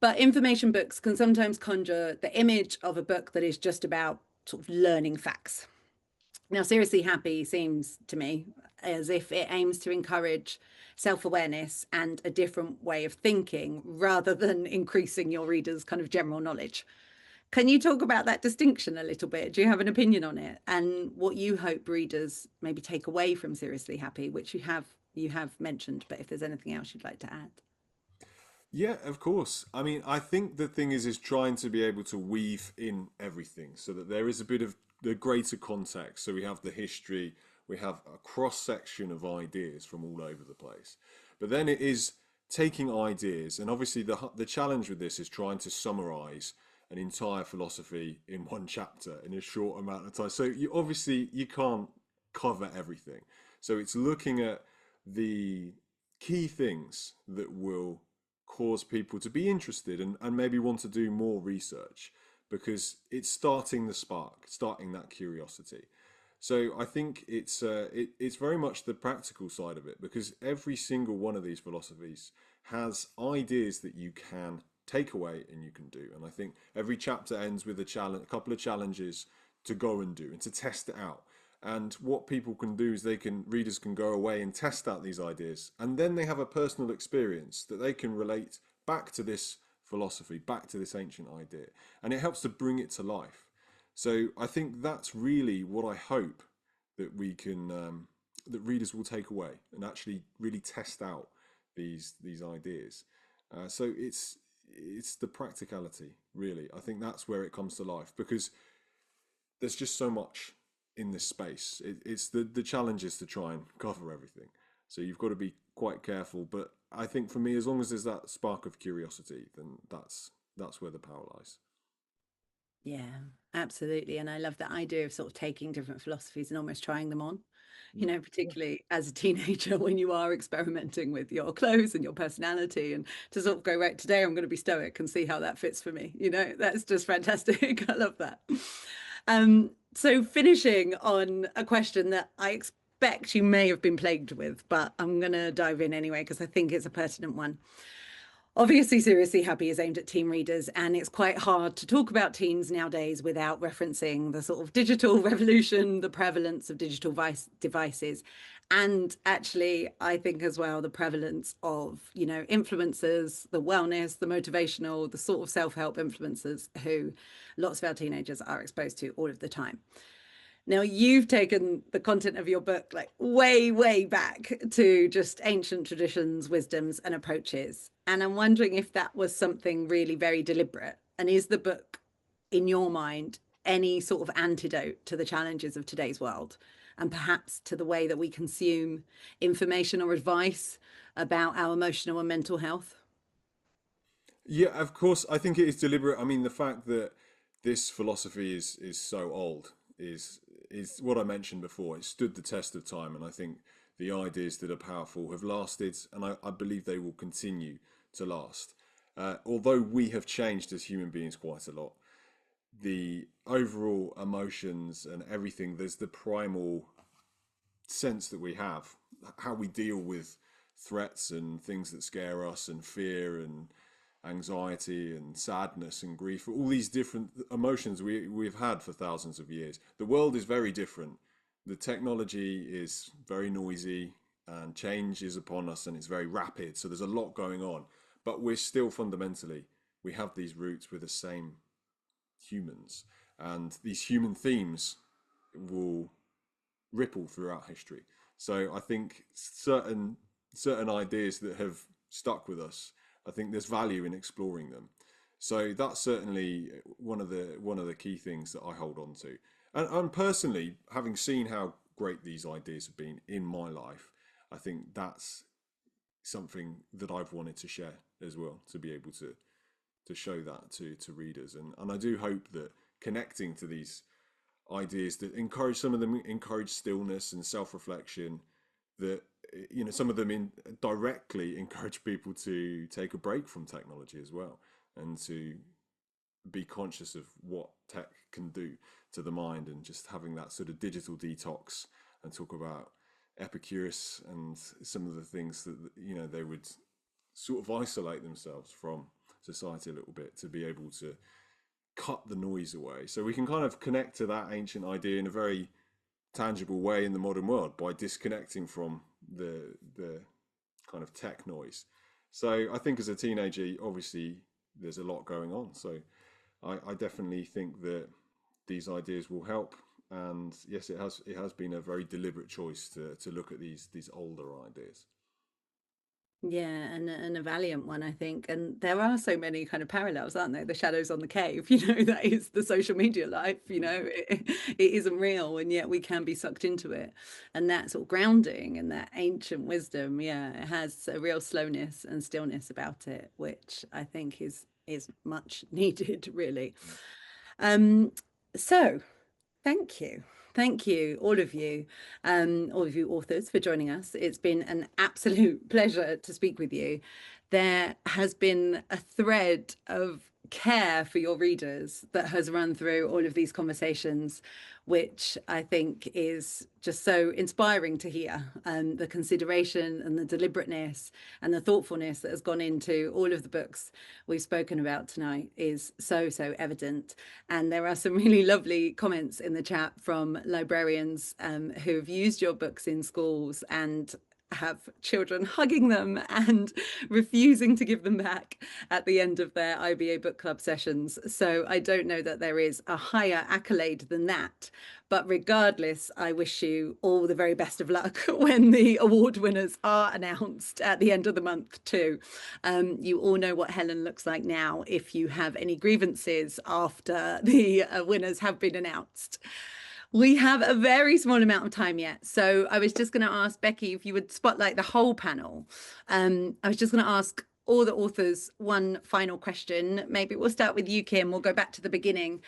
But information books can sometimes conjure the image of a book that is just about sort of learning facts. Now, Seriously Happy seems to me as if it aims to encourage self-awareness and a different way of thinking, rather than increasing your readers' kind of general knowledge. Can you talk about that distinction a little bit? Do you have an opinion on it, and what you hope readers maybe take away from Seriously Happy, which you have mentioned, but if there's anything else you'd like to add? Yeah, of course. I mean, I think the thing is trying to be able to weave in everything so that there is a bit of the greater context. So we have the history, we have a cross section of ideas from all over the place. But then it is taking ideas, and obviously the challenge with this is trying to summarize an entire philosophy in one chapter in a short amount of time. So you can't cover everything. So it's looking at the key things that will cause people to be interested and maybe want to do more research, because it's starting the spark, starting that curiosity. So I think it's very much the practical side of it, because every single one of these philosophies has ideas that you can take away and you can do. And I think every chapter ends with a couple of challenges to go and do and to test it out. And what people can do is readers can go away and test out these ideas, and then they have a personal experience that they can relate back to this philosophy, back to this ancient idea, and it helps to bring it to life. So I think that's really what I hope that we can that readers will take away and actually really test out these ideas. So it's the practicality, really. I think that's where it comes to life, because there's just so much in this space. It's the challenge is to try and cover everything. So you've got to be quite careful. But I think for me, as long as there's that spark of curiosity, then that's where the power lies. Yeah, absolutely. And I love the idea of sort of taking different philosophies and almost trying them on, you know, particularly as a teenager when you are experimenting with your clothes and your personality, and to sort of go, right, today I'm going to be stoic and see how that fits for me. You know, that's just fantastic. I love that. So finishing on a question that I expect you may have been plagued with, but I'm going to dive in anyway, because I think it's a pertinent one. Obviously, Seriously Happy is aimed at teen readers, and it's quite hard to talk about teens nowadays without referencing the sort of digital revolution, the prevalence of digital devices, And actually, I think as well, the prevalence of, you know, influencers, the wellness, the motivational, the sort of self-help influencers who lots of our teenagers are exposed to all of the time. Now, you've taken the content of your book like way, way back to just ancient traditions, wisdoms, and approaches. And I'm wondering if that was something really very deliberate. And is the book, in your mind, any sort of antidote to the challenges of today's world, and perhaps to the way that we consume information or advice about our emotional and mental health? Yeah, of course. I think it is deliberate. I mean, the fact that this philosophy is so old is what I mentioned before. It stood the test of time, and I think the ideas that are powerful have lasted, and I believe they will continue to last. Although we have changed as human beings quite a lot, the overall emotions and everything, there's the primal sense that we have, how we deal with threats and things that scare us, and fear and anxiety and sadness and grief, all these different emotions we've had for thousands of years. The world is very different. The technology is very noisy, and change is upon us, and it's very rapid. So there's a lot going on, but we're still fundamentally, we have these roots with the same humans, and these human themes will ripple throughout history. So I think certain ideas that have stuck with us, I think there's value in exploring them. So that's certainly one of the key things that I hold on to. And personally, having seen how great these ideas have been in my life, I think that's something that I've wanted to share as well, to be able to show that to readers. And I do hope that connecting to these ideas that encourage, some of them encourage stillness and self-reflection, that, you know, some of them directly encourage people to take a break from technology as well, and to be conscious of what tech can do to the mind, and just having that sort of digital detox, and talk about Epicurus and some of the things that, you know, they would sort of isolate themselves from society a little bit, to be able to cut the noise away. So we can kind of connect to that ancient idea in a very tangible way in the modern world, by disconnecting from the kind of tech noise. So I think as a teenager, obviously there's a lot going on. So I definitely think that these ideas will help. And yes, it has been a very deliberate choice to look at these older ideas. Yeah, and a valiant one, I think. And there are so many kind of parallels, aren't there? The shadows on the cave, you know, that is the social media life, you know, it isn't real, and yet we can be sucked into it. And that sort of grounding and that ancient wisdom, yeah, it has a real slowness and stillness about it, which I think is much needed, really. So thank you. Thank you, all of you authors, for joining us. It's been an absolute pleasure to speak with you. There has been a thread of care for your readers that has run through all of these conversations, which I think is just so inspiring to hear. The consideration and the deliberateness and the thoughtfulness that has gone into all of the books we've spoken about tonight is so evident. And there are some really lovely comments in the chat from librarians who've used your books in schools and have children hugging them and refusing to give them back at the end of their IBA book club sessions. So I don't know that there is a higher accolade than that. But regardless, I wish you all the very best of luck when the award winners are announced at the end of the month too. You all know what Helen looks like now if you have any grievances after the winners have been announced. We have a very small amount of time yet. So I was just going to ask Becky if you would spotlight the whole panel. I was just going to ask all the authors one final question. Maybe we'll start with you, Kim. We'll go back to the beginning.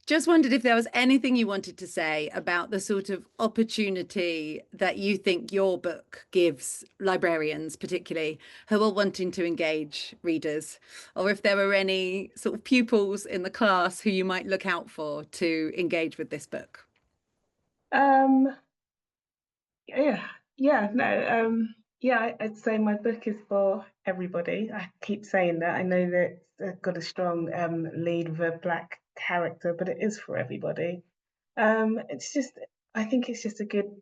Just wondered if there was anything you wanted to say about the sort of opportunity that you think your book gives librarians, particularly, who are wanting to engage readers, or if there were any sort of pupils in the class who you might look out for to engage with this book. I'd say my book is for everybody. I keep saying that. I know that it's got a strong lead with a Black character, but it is for everybody. I think it's just a good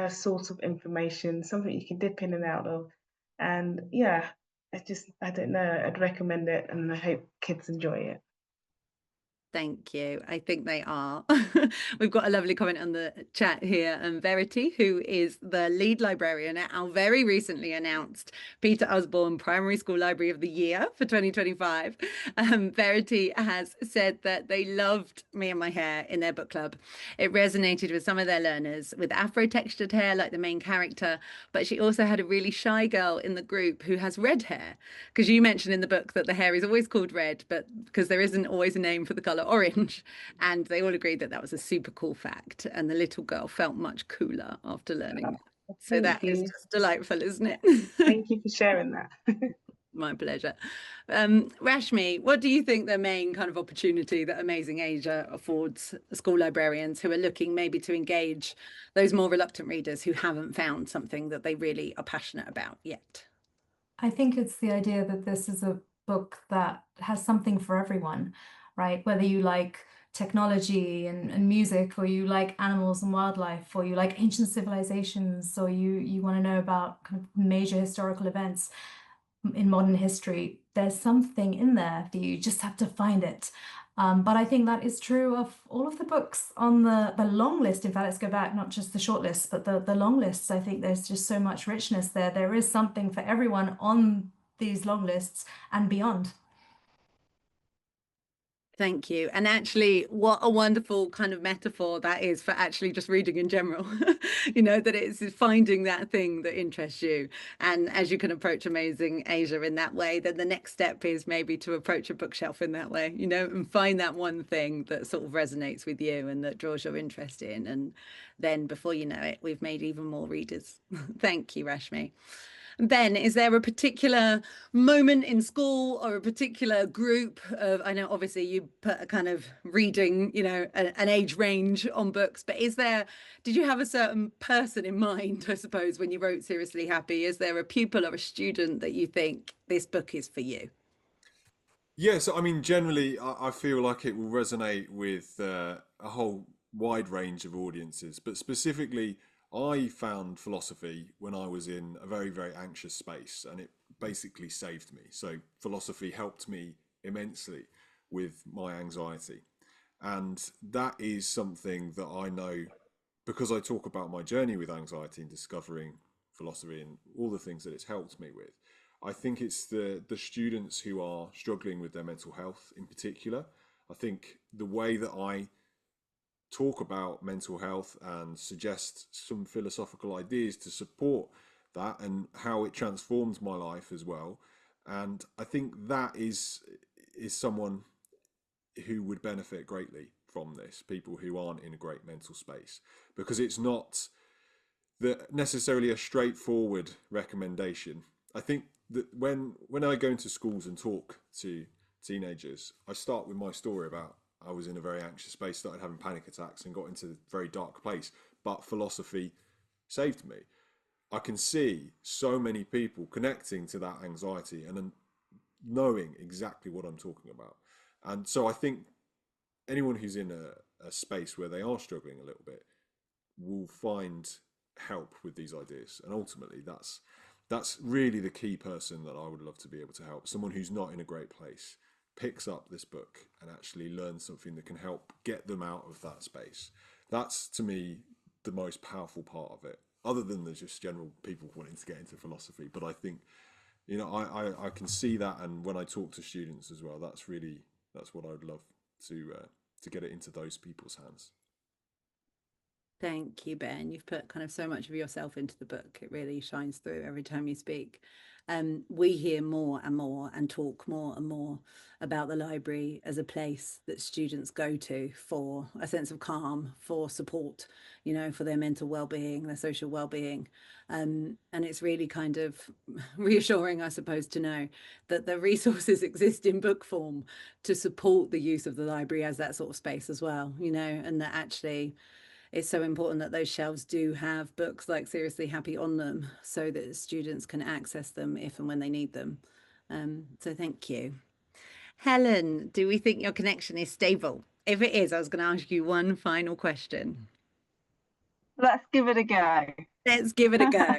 source of information, something you can dip in and out of. And yeah, I don't know, I'd recommend it, and I hope kids enjoy it. Thank you. I think they are. We've got a lovely comment on the chat here. Verity, who is the lead librarian at our very recently announced Peter Usborne Primary School Library of the Year for 2025. Verity has said that they loved Me and My Hair in their book club. It resonated with some of their learners with afro textured hair like the main character, but she also had a really shy girl in the group who has red hair, because you mentioned in the book that the hair is always called red, but because there isn't always a name for the colour orange. And they all agreed that that was a super cool fact, and the little girl felt much cooler after learning that. So that is just delightful, isn't it? Thank you for sharing that. My pleasure. Rashmi, what do you think the main kind of opportunity that Amazing Asia affords school librarians who are looking maybe to engage those more reluctant readers who haven't found something that they really are passionate about yet? I think it's the idea that this is a book that has something for everyone, right? Whether you like technology and music, or you like animals and wildlife, or you like ancient civilizations, or you want to know about kind of major historical events in modern history, there's something in there for you. You just have to find it. But I think that is true of all of the books on the long list. In fact, let's go back, not just the short list, but the long lists. I think there's just so much richness there. There is something for everyone on these long lists and beyond. Thank you. And actually, what a wonderful kind of metaphor that is for actually just reading in general. You know, that it's finding that thing that interests you. And as you can approach Amazing Asia in that way, then the next step is maybe to approach a bookshelf in that way, you know, and find that one thing that sort of resonates with you and that draws your interest in. And then before you know it, we've made even more readers. Thank you, Rashmi. Ben, is there a particular moment in school or a particular group of, I know obviously you put a kind of reading, you know, an age range on books, but did you have a certain person in mind, I suppose, when you wrote Seriously Happy? Is there a pupil or a student that you think this book is for you? Yes, I mean, generally, I feel like it will resonate with a whole wide range of audiences, but specifically, I found philosophy when I was in a very, very anxious space, and it basically saved me. So, philosophy helped me immensely with my anxiety. And that is something that I know because I talk about my journey with anxiety and discovering philosophy and all the things that it's helped me with. I think it's the students who are struggling with their mental health in particular. I think the way that I talk about mental health and suggest some philosophical ideas to support that and how it transforms my life as well. And I think that is someone who would benefit greatly from this, people who aren't in a great mental space, because it's not necessarily a straightforward recommendation. I think that when I go into schools and talk to teenagers, I start with my story about I was in a very anxious space, started having panic attacks and got into a very dark place, but philosophy saved me. I can see so many people connecting to that anxiety and then knowing exactly what I'm talking about. And so I think anyone who's in a space where they are struggling a little bit will find help with these ideas. And ultimately, that's really the key person that I would love to be able to help. Someone who's not in a great place picks up this book and actually learns something that can help get them out of that space. That's, to me, the most powerful part of it, other than the just general people wanting to get into philosophy. But I think, you know, I can see that, and when I talk to students as well, that's what I would love to get it into those people's hands. Thank you, Ben. You've put kind of so much of yourself into the book. It really shines through every time you speak. We hear more and more and talk more and more about the library as a place that students go to for a sense of calm, for support, you know, for their mental well-being, their social well-being. And it's really kind of reassuring, I suppose, to know that the resources exist in book form to support the use of the library as that sort of space as well, you know, and that actually it's so important that those shelves do have books like Seriously Happy on them so that students can access them if and when they need them. So thank you. Helen, do we think your connection is stable? If it is, I was going to ask you one final question. Let's give it a go. Let's give it a go.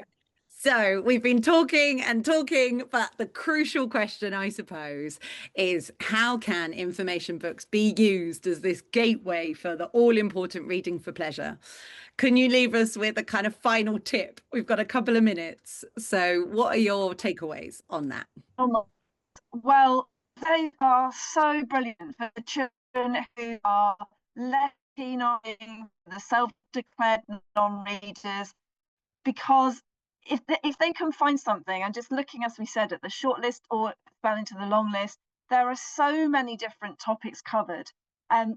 So we've been talking and talking, but the crucial question, I suppose, is how can information books be used as this gateway for the all-important reading for pleasure? Can you leave us with a kind of final tip? We've got a couple of minutes. So what are your takeaways on that? Well, they are so brilliant for the children who are less keen on reading, the self-declared non-readers, because if they can find something, and just looking, as we said, at the shortlist or fell into the long list, there are so many different topics covered, and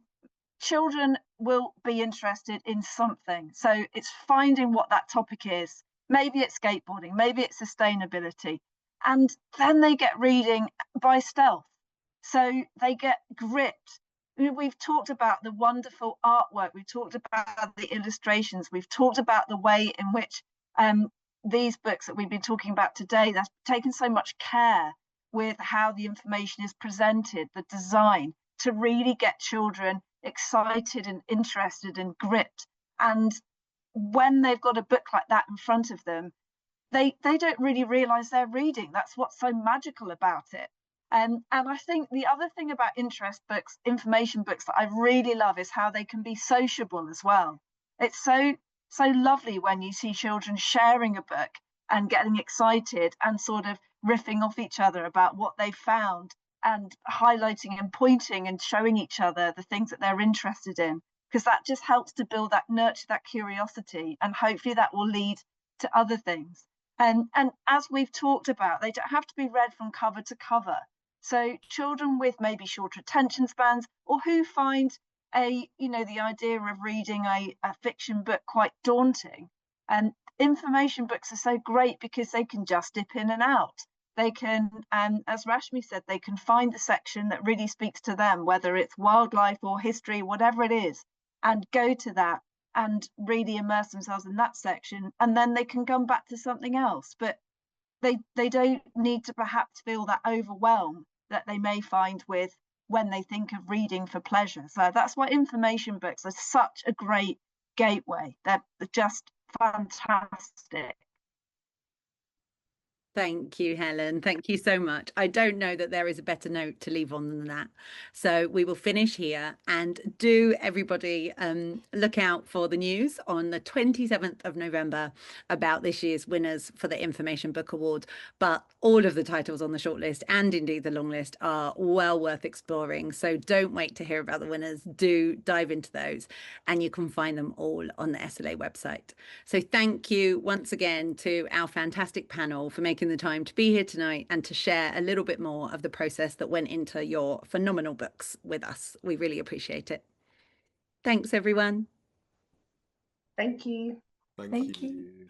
children will be interested in something. So it's finding what that topic is. Maybe it's skateboarding, maybe it's sustainability, and then they get reading by stealth. So they get gripped. We've talked about the wonderful artwork, we've talked about the illustrations, we've talked about the way in which these books that we've been talking about today, that's taken so much care with how the information is presented, the design, to really get children excited and interested and gripped. And when they've got a book like that in front of them, they don't really realize they're reading. That's what's so magical about it. And I think the other thing about interest books, information books, that I really love is how they can be sociable as well. It's so lovely when you see children sharing a book and getting excited and sort of riffing off each other about what they found and highlighting and pointing and showing each other the things that they're interested in, because that just helps to build that, nurture that curiosity, and hopefully that will lead to other things. And as we've talked about, they don't have to be read from cover to cover. So children with maybe shorter attention spans, or who find the idea of reading a fiction book quite daunting, and information books are so great because they can just dip in and out. They can, as Rashmi said, they can find the section that really speaks to them, whether it's wildlife or history, whatever it is, and go to that and really immerse themselves in that section, and then they can come back to something else. But they don't need to perhaps feel that overwhelm that they may find with when they think of reading for pleasure. So that's why information books are such a great gateway. They're just fantastic. Thank you, Helen. Thank you so much. I don't know that there is a better note to leave on than that. So we will finish here, and do everybody look out for the news on the 27th of November about this year's winners for the Information Book Award. But all of the titles on the shortlist, and indeed the long list, are well worth exploring. So don't wait to hear about the winners. Do dive into those, and you can find them all on the SLA website. So thank you once again to our fantastic panel for making the time to be here tonight and to share a little bit more of the process that went into your phenomenal books with us. We really appreciate it. Thanks, everyone. Thank you. Thank you.